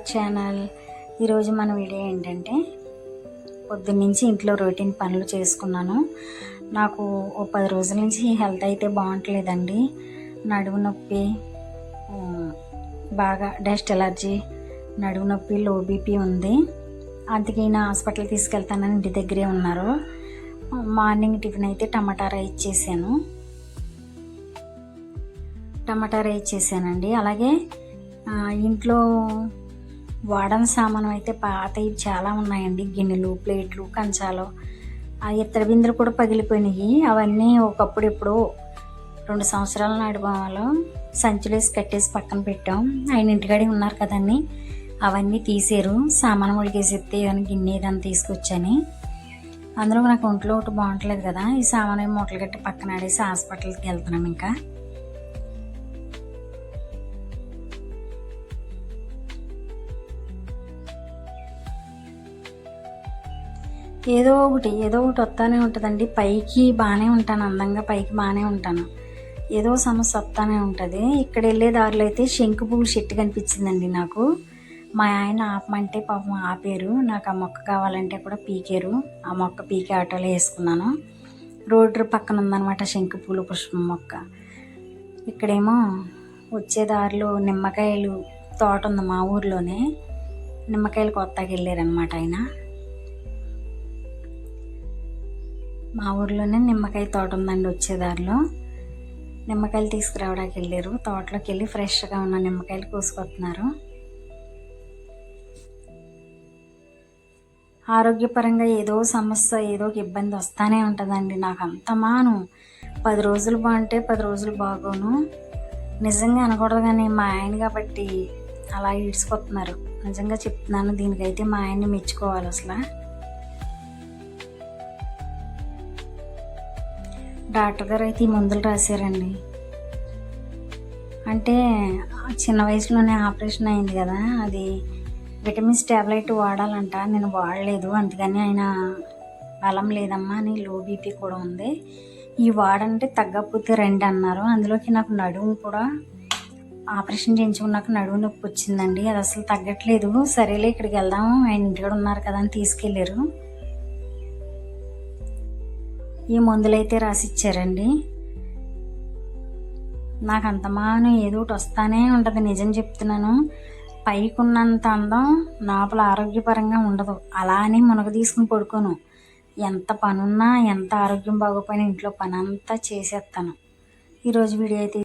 Our channel. ఈరోజు మన video ఏంటంటే, పొద్దున్నుంచి ఇంట్లో రొటీన్ పనులు చేసుకున్నాను. నాకు ఓ 10 రోజుల నుంచి హెల్త్ అయితే బాగుంటలేదండి. నడుము నొప్పి, బాగా డస్ట్ ఎలర్జీ, నడుము నొప్పి, లో బీపీ ఉంది. అందుకే నా హాస్పిటల్ తీసుకెళ్తానని ఇంటి దగ్గరే ఉన్నారు. మార్నింగ్ టిఫిన్ అయితే టమాటా రైస్ చేశానండి. అలాగే ఇంట్లో వాడని సామాను అయితే పాతవి చాలా ఉన్నాయండి. గిన్నెలు, ప్లేట్లు, కంచాలు, ఆ ఇత్తడి బిందెలు కూడా పగిలిపోయినాయి. అవన్నీ ఒకప్పుడు ఎప్పుడో 2 సంవత్సరాల నాటి వాళ్ళు సంచులేసి కట్టేసి పక్కన పెట్టాం. ఆయన ఇంటికాడే ఉన్నారు కదండి, అవన్నీ తీసారు. సామాను మొలిగేసేస్తే ఏమైనా గిన్నె ఏదైనా తీసుకొచ్చని. అందులో నాకు ఒంట్లో ఒకటి బాగుంటలేదు కదా, ఈ సామాను మూటలు గట్టి పక్కన ఆడేసి హాస్పిటల్కి వెళ్తున్నాం. ఇంకా ఏదో ఒకటి వస్తానే ఉంటుందండి. పైకి బాగానే ఉంటాను, అందంగా పైకి బాగానే ఉంటాను. ఏదో సమస్య వస్తానే ఉంటుంది. ఇక్కడ వెళ్ళే దారిలో అయితే శంకు పువ్వుల చెట్టు కనిపించిందండి నాకు. మా ఆయన ఆపమంటే పాపం ఆపేరు. నాకు ఆ మొక్క కావాలంటే కూడా పీకేరు. ఆ మొక్క పీకే ఆటోలో వేసుకున్నాను. రోడ్డు పక్కన ఉందన్నమాట శంకు పూల పుష్పం మొక్క. ఇక్కడేమో వచ్చే దారిలో నిమ్మకాయలు తోట ఉంది మా ఊర్లోనే. నిమ్మకాయలు కొత్తగా వెళ్ళారనమాట ఆయన. మా ఊర్లోనే నిమ్మకాయ తోట ఉందండి. వచ్చేదారిలో నిమ్మకాయలు తీసుకురావడానికి వెళ్ళారు. తోటలోకి వెళ్ళి ఫ్రెష్గా ఉన్న నిమ్మకాయలు కోసుకొస్తున్నారు. ఆరోగ్యపరంగా ఏదో సమస్య, ఏదో ఒక ఇబ్బంది వస్తూనే ఉంటుందండి. నాకు అంతమాను 10 రోజులు బాగుంటే 10 రోజులు బాగోను. నిజంగా అనకూడదు కానీ మా ఆయన కాబట్టి అలా ఈడ్చుకొస్తున్నారు. నిజంగా చెప్తున్నాను, దీనికైతే మా ఆయన్ని మెచ్చుకోవాలి. అసలు డాక్టర్ గారు అయితే ఈ మందులు రాశారండి. అంటే చిన్న వయసులోనే ఆపరేషన్ అయింది కదా, అది విటమిన్స్ ట్యాబ్లెట్ వాడాలంట. నేను వాడలేదు, అందుకని ఆయన బలం లేదమ్మా అని, లో బీపీ కూడా ఉంది, ఈ వాడంటే తగ్గకపోతే రండి అన్నారు. అందులోకి నాకు నడుము కూడా ఆపరేషన్ చేయించుకున్నాక నడుము నొప్పి వచ్చిందండి. అది అసలు తగ్గట్లేదు. సరేలే ఇక్కడికి వెళ్దాము, ఆయన ఇంటికాడ ఉన్నారు కదా అని తీసుకెళ్ళారు. ఈ మందులైతే రాసిచ్చారండి. నాకు అంతమాను ఏదో ఒకటి వస్తానే ఉంటుంది. నిజం చెప్తున్నాను, పైకి ఉన్నంత అందం లోపల ఆరోగ్యపరంగా ఉండదు. అలా అని మునగ తీసుకుని పడుకోను. ఎంత పనున్నా, ఎంత ఆరోగ్యం బాగోపోయినా ఇంట్లో పని అంతా చేసేస్తాను. ఈరోజు వీడియో అయితే